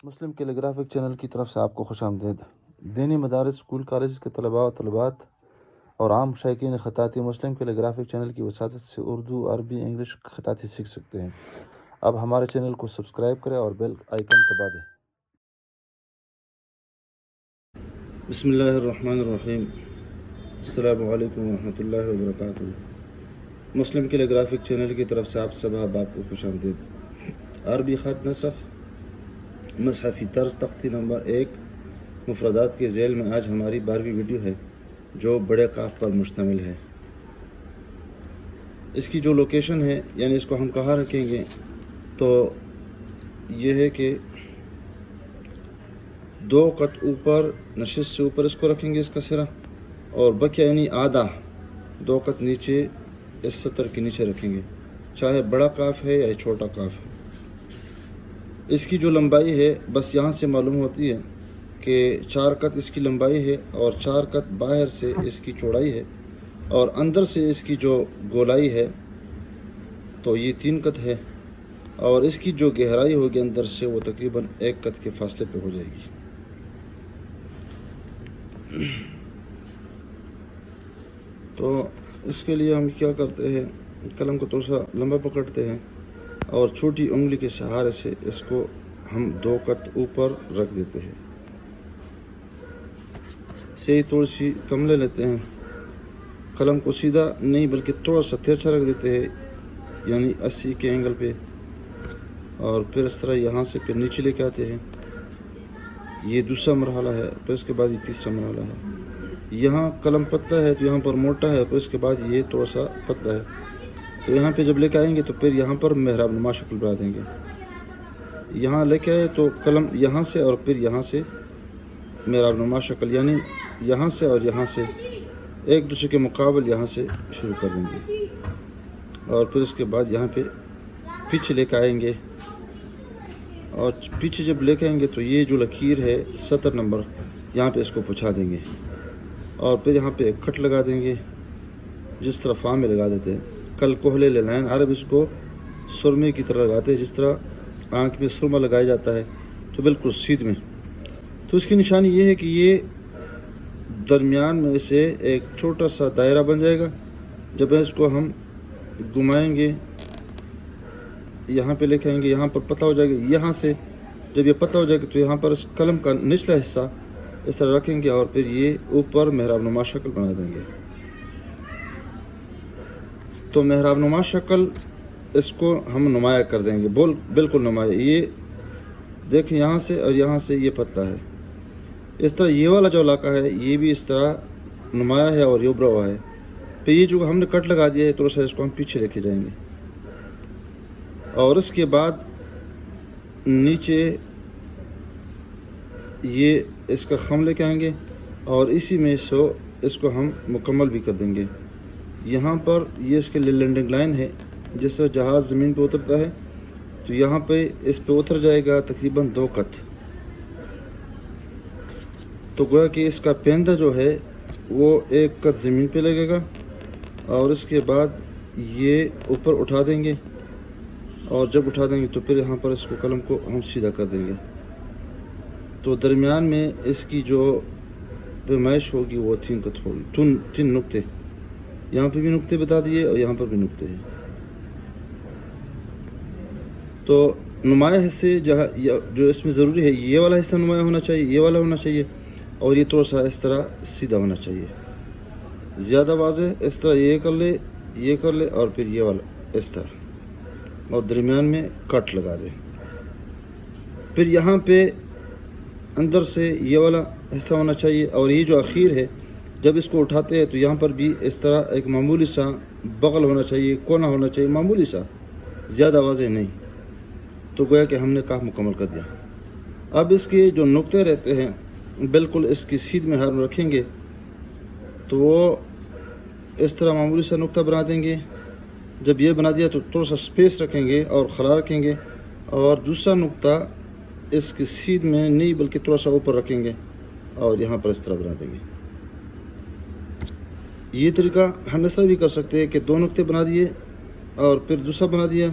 مسلم کیلی graphic channel کی طرف سے آپ کو خوش آمدید۔ دینی مدارس، اسکول کالجز کے طلباء و طالبات اور عام شائقین خطاطی مسلم کیلی گرافک چینل کی وساطت سے اردو، عربی، انگلش خطاطی سیکھ سکتے ہیں۔ اب ہمارے چینل کو سبسکرائب کریں اور بیل آئیکن دبا دیں۔ بسم اللہ الرحمن الرحیم۔ السلام علیکم ورحمۃ اللہ وبرکاتہ۔ مسلم کیلی گرافک چینل کی طرف سے آپ سب احباب کو خوش آمدید۔ عربی خط نسخ مصحفی طرز تختی نمبر 1 مفردات کے ذیل میں آج ہماری 12ویں ویڈیو ہے جو بڑے قاف پر مشتمل ہے۔ اس کی جو لوکیشن ہے، یعنی اس کو ہم کہاں رکھیں گے، تو یہ ہے کہ 2 قط اوپر، نشست سے اوپر اس کو رکھیں گے، اس کا سرا، اور بقیہ یعنی آدھا 2 قط نیچے اس سطر کے نیچے رکھیں گے، چاہے بڑا قاف ہے یا چھوٹا قاف ہے۔ اس کی جو لمبائی ہے بس یہاں سے معلوم ہوتی ہے کہ 4 قط اس کی لمبائی ہے اور 4 قط باہر سے اس کی چوڑائی ہے، اور اندر سے اس کی جو گولائی ہے تو یہ 3 قط ہے، اور اس کی جو گہرائی ہوگی اندر سے وہ تقریباً 1 قط کے فاصلے پہ ہو جائے گی۔ تو اس کے لیے ہم کیا کرتے ہیں، قلم کو تھوڑا سا لمبا پکڑتے ہیں اور چھوٹی انگلی کے سہارے سے اس کو ہم 2 قط اوپر رکھ دیتے ہیں۔ صحیح تھوڑی سی کم لے لیتے ہیں، قلم کو سیدھا نہیں بلکہ تھوڑا سا ترچھا رکھ دیتے ہیں، یعنی 80 کے اینگل پہ، اور پھر اس طرح یہاں سے پھر نیچے لے کے آتے ہیں۔ یہ دوسرا مرحلہ ہے، پھر اس کے بعد یہ تیسرا مرحلہ ہے۔ یہاں قلم پتلا ہے تو یہاں پر موٹا ہے، پھر اس کے بعد یہ تھوڑا سا پتلا ہے، تو یہاں پہ جب لے کے آئیں گے تو پھر یہاں پر محراب نما شکل بنا دیں گے۔ یہاں لے کے آئے تو قلم یہاں سے اور پھر یہاں سے محراب نما شکل، یعنی یہاں سے اور یہاں سے ایک دوسرے کے مقابل یہاں سے شروع کر دیں گے، اور پھر اس کے بعد یہاں پہ پیچھے لے کے آئیں گے، اور پیچھے جب لے کے آئیں گے تو یہ جو لکیر ہے سطر نمبر، یہاں پہ اس کو پہنچا دیں گے، اور پھر یہاں پہ ایک کٹ لگا دیں گے، جس طرح فام میں لگا دیتے ہیں، کل کوہلے لائن، عرب اس کو سرمے کی طرح لگاتے ہیں، جس طرح آنکھ میں سرما لگایا جاتا ہے، تو بالکل سیدھ میں۔ تو اس کی نشانی یہ ہے کہ یہ درمیان میں سے ایک چھوٹا سا دائرہ بن جائے گا۔ جب اس کو ہم گھمائیں گے، یہاں پہ لے کے آئیں گے، یہاں پر پتلا ہو جائے گا، یہاں سے جب یہ پتلا ہو جائے گا تو یہاں پر اس قلم کا نچلا حصہ اس طرح رکھیں گے، اور پھر یہ اوپر محراب نما شکل بنا دیں گے۔ تو محراب نما شکل اس کو ہم نمایاں کر دیں گے، بالکل نمایاں۔ یہ دیکھیں یہاں سے اور یہاں سے یہ پتلا ہے، اس طرح یہ والا جو علاقہ ہے یہ بھی اس طرح نمایاں ہے اور یہ ابھرا ہوا ہے۔ پھر یہ جو ہم نے کٹ لگا دیا ہے تھوڑا سا، اس کو ہم پیچھے لے کے جائیں گے، اور اس کے بعد نیچے یہ اس کا خم لے کے آئیں گے، اور اسی میں اس کو ہم مکمل بھی کر دیں گے۔ یہاں پر یہ اس کے لینڈنگ لائن ہے، جس طرح جہاز زمین پہ اترتا ہے تو یہاں پہ اس پہ اتر جائے گا تقریباً 2 قط، تو گویا کہ اس کا پیندہ جو ہے وہ 1 قط زمین پہ لگے گا، اور اس کے بعد یہ اوپر اٹھا دیں گے، اور جب اٹھا دیں گے تو پھر یہاں پر اس کو قلم کو ہم سیدھا کر دیں گے، تو درمیان میں اس کی جو پیمائش ہوگی وہ 3 قط ہوگی، 3 نقطے، یہاں پہ بھی نقطے بتا دیے اور یہاں پر بھی نقطے ہیں۔ تو نمایاں حصے جو اس میں ضروری ہے، یہ والا حصہ نمایاں ہونا چاہیے، یہ والا ہونا چاہیے، اور یہ تھوڑا سا اس طرح سیدھا ہونا چاہیے، زیادہ واضح۔ اس طرح یہ کر لے اور پھر یہ والا اس طرح، اور درمیان میں کٹ لگا دیں۔ پھر یہاں پہ اندر سے یہ والا حصہ ہونا چاہیے، اور یہ جو اخیر ہے جب اس کو اٹھاتے ہیں تو یہاں پر بھی اس طرح ایک معمولی سا بغل ہونا چاہیے، کونا ہونا چاہیے، معمولی سا، زیادہ واضح نہیں، تو گویا کہ ہم نے کام مکمل کر دیا۔ اب اس کے جو نقطے رہتے ہیں بالکل اس کی سیدھ میں ہم رکھیں گے، تو وہ اس طرح معمولی سا نقطہ بنا دیں گے۔ جب یہ بنا دیا تو تھوڑا سا سپیس رکھیں گے اور خلا رکھیں گے، اور دوسرا نقطہ اس کی سیدھ میں نہیں بلکہ تھوڑا سا اوپر رکھیں گے، اور یہاں پر اس طرح بنا دیں گے۔ یہ طریقہ ہم اس طرح بھی کر سکتے ہیں کہ 2 نقطے بنا دیے اور پھر دوسرا بنا دیا،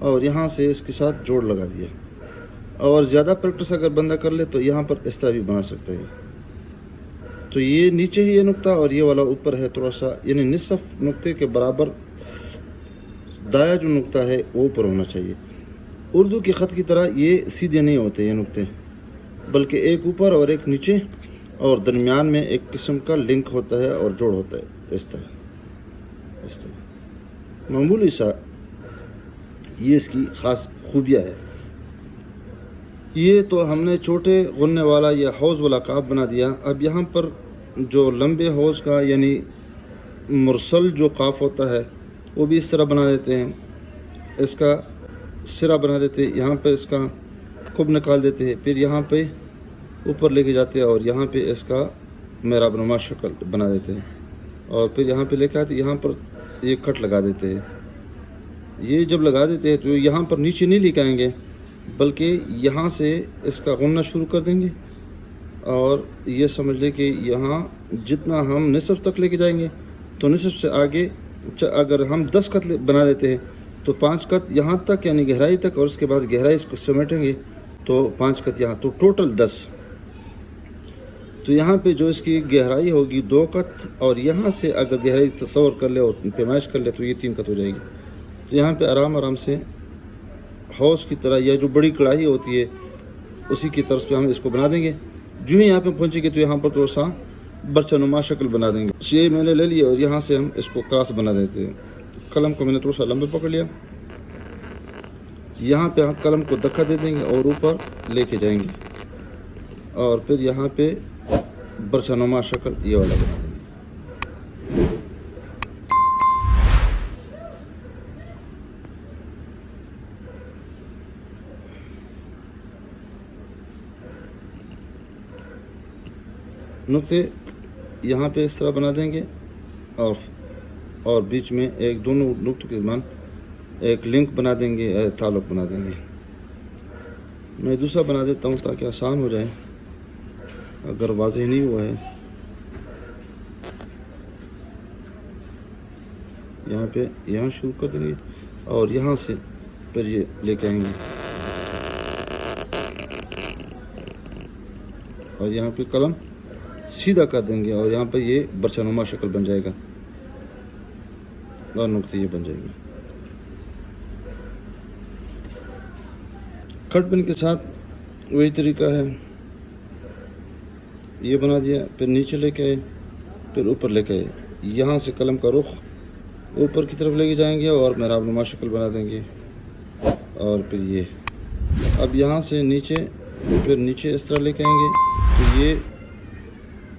اور یہاں سے اس کے ساتھ جوڑ لگا دیا، اور زیادہ پریکٹس اگر بندہ کر لے تو یہاں پر اس طرح بھی بنا سکتا ہے. تو یہ نیچے ہی یہ نقطہ اور یہ والا اوپر ہے تھوڑا سا، یعنی نصف نقطے کے برابر دایا جو نقطہ ہے وہ اوپر ہونا چاہیے. اردو کے خط کی طرح یہ سیدھے نہیں ہوتے یہ نقطے، بلکہ ایک اوپر اور ایک نیچے اور درمیان میں ایک قسم کا لنک ہوتا ہے اور جوڑ ہوتا ہے اس طرح معمولی سا. یہ اس کی خاص خوبیاں ہے. یہ تو ہم نے چھوٹے غننے والا یا حوض والا قاف بنا دیا. اب یہاں پر جو لمبے حوض کا یعنی مرسل جو قاف ہوتا ہے وہ بھی اس طرح بنا دیتے ہیں. اس کا سرا بنا دیتے ہیں، یہاں پہ اس کا کھب نکال دیتے ہیں، پھر یہاں پہ اوپر لے کے جاتے ہیں اور یہاں پہ اس کا محراب نما شکل بنا دیتے ہیں اور پھر یہاں پہ لے کے آتے یہاں پر یہ کٹ لگا دیتے ہیں. یہ جب لگا دیتے ہیں تو یہاں پر نیچے نہیں لے کے آئیں گے بلکہ یہاں سے اس کا غنہ شروع کر دیں گے اور یہ سمجھ لیں کہ یہاں جتنا ہم نصف تک لے کے جائیں گے تو نصف سے آگے اگر ہم 10 قط بنا دیتے ہیں تو 5 قط یہاں تک یعنی گہرائی تک اور اس کے بعد گہرائی اس کو سمیٹیں گے تو 5 قط یہاں، تو ٹوٹل 10. تو یہاں پہ جو اس کی گہرائی ہوگی 2 قط اور یہاں سے اگر گہرائی تصور کر لے اور پیمائش کر لے تو یہ 3 قط ہو جائے گی. تو یہاں پہ آرام سے حوض کی طرح یا جو بڑی کڑاہی ہوتی ہے اسی کی طرز پہ ہم اس کو بنا دیں گے. جو ہی یہاں پہ پہنچے گے تو یہاں پر تھوڑا سا برچہ نما شکل بنا دیں گے. یہ میں نے لے لیا اور یہاں سے ہم اس کو کراس بنا دیتے ہیں. قلم کو میں نے تھوڑا سا لمبے پکڑ لیا، یہاں پہ ہم قلم کو دھکا دے دیں گے اور اوپر لے کے جائیں گے اور پھر یہاں پہ برچہ نما شکل یہ والا بنا دیں گے. نقطے یہاں پہ اس طرح بنا دیں گے اور بیچ میں ایک دونوں نقطوں کے درمیان ایک لنک بنا دیں گے، تعلق بنا دیں گے. میں دوسرا بنا دیتا ہوں تاکہ آسان ہو جائے اگر واضح نہیں ہوا ہے. یہاں پہ یہاں شروع کر دیں گے اور یہاں سے پھر یہ لے کے آئیں گے اور یہاں پہ قلم سیدھا کر دیں گے اور یہاں پہ یہ برچہ نما شکل بن جائے گا اور نقطے یہ بن جائے گا. کٹ پن کے ساتھ وہی طریقہ ہے. یہ بنا دیا، پھر نیچے لے کے آئے، پھر اوپر لے کے آئے. یہاں سے قلم کا رخ اوپر کی طرف لے کے جائیں گے اور محراب نما شکل بنا دیں گے اور پھر یہ اب یہاں سے نیچے پھر نیچے اس طرح لے کے آئیں گے تو یہ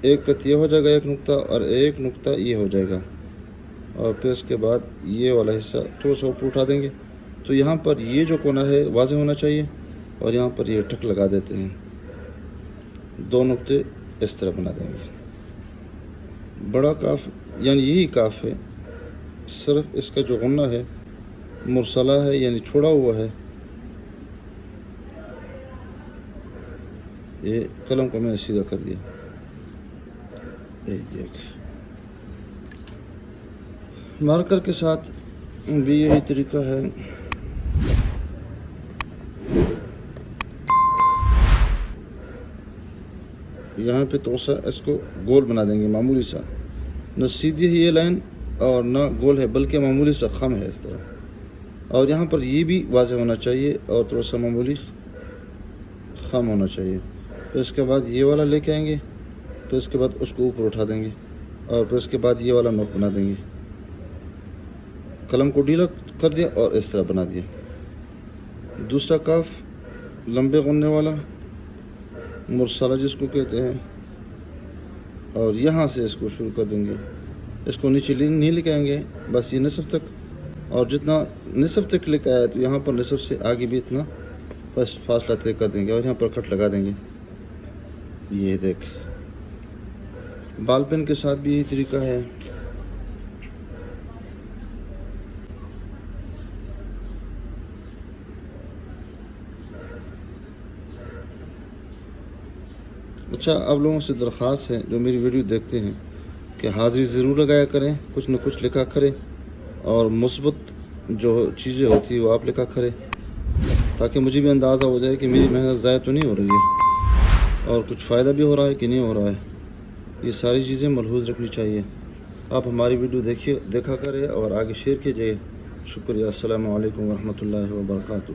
ایک قط یہ ہو جائے گا ایک نقطہ اور ایک نقطہ یہ ہو جائے گا اور پھر اس کے بعد یہ والا حصہ تھوڑا سا اوپر اٹھا دیں گے. تو یہاں پر یہ جو کونا ہے واضح ہونا چاہیے اور یہاں پر یہ ٹک لگا دیتے ہیں. 2 نقطے اس طرح بنا دیں گے. بڑا کاف یعنی یہی کاف ہے، صرف اس کا جو غنہ ہے مرسلہ ہے یعنی چھوڑا ہوا ہے. یہ قلم کو میں نے سیدھا کر دیا. دیکھ مارکر کے ساتھ بھی یہی طریقہ ہے. یہاں پہ تو سا اس کو گول بنا دیں گے معمولی سا، نہ سیدھی ہے یہ لائن اور نہ گول ہے بلکہ معمولی سا خم ہے اس طرح. اور یہاں پر یہ بھی واضح ہونا چاہیے اور تھوڑا سا معمولی خم ہونا چاہیے. پھر اس کے بعد یہ والا لے کے آئیں گے، پھر اس کے بعد اس کو اوپر اٹھا دیں گے اور پھر اس کے بعد یہ والا نوک بنا دیں گے. قلم کو ڈھیلا کر دیا اور اس طرح بنا دیا. دوسرا کاف لمبے غننے والا مرسلہ جس کو کہتے ہیں اور یہاں سے اس کو شروع کر دیں گے. اس کو نیچے نہیں لے کے آئیں گے، بس یہ نصف تک اور جتنا نصف تک لے کے آیا تو یہاں پر نصف سے آگے بھی اتنا بس فاصلہ طے کر دیں گے اور یہاں پر کٹ لگا دیں گے. یہ دیکھ بال پین کے ساتھ بھی یہی طریقہ ہے. اچھا، اب لوگوں سے درخواست ہے جو میری ویڈیو دیکھتے ہیں کہ حاضری ضرور لگایا کریں، کچھ نہ کچھ لکھا کریں اور مثبت جو چیزیں ہوتی ہیں وہ آپ لکھا کریں. تاکہ مجھے بھی اندازہ ہو جائے کہ میری محنت ضائع تو نہیں ہو رہی ہے اور کچھ فائدہ بھی ہو رہا ہے کہ نہیں ہو رہا ہے. یہ ساری چیزیں ملحوظ رکھنی چاہیے. آپ ہماری ویڈیو دیکھا کریں اور آگے شیئر کیجیے. شکریہ. السلام علیکم ورحمۃ اللہ وبرکاتہ.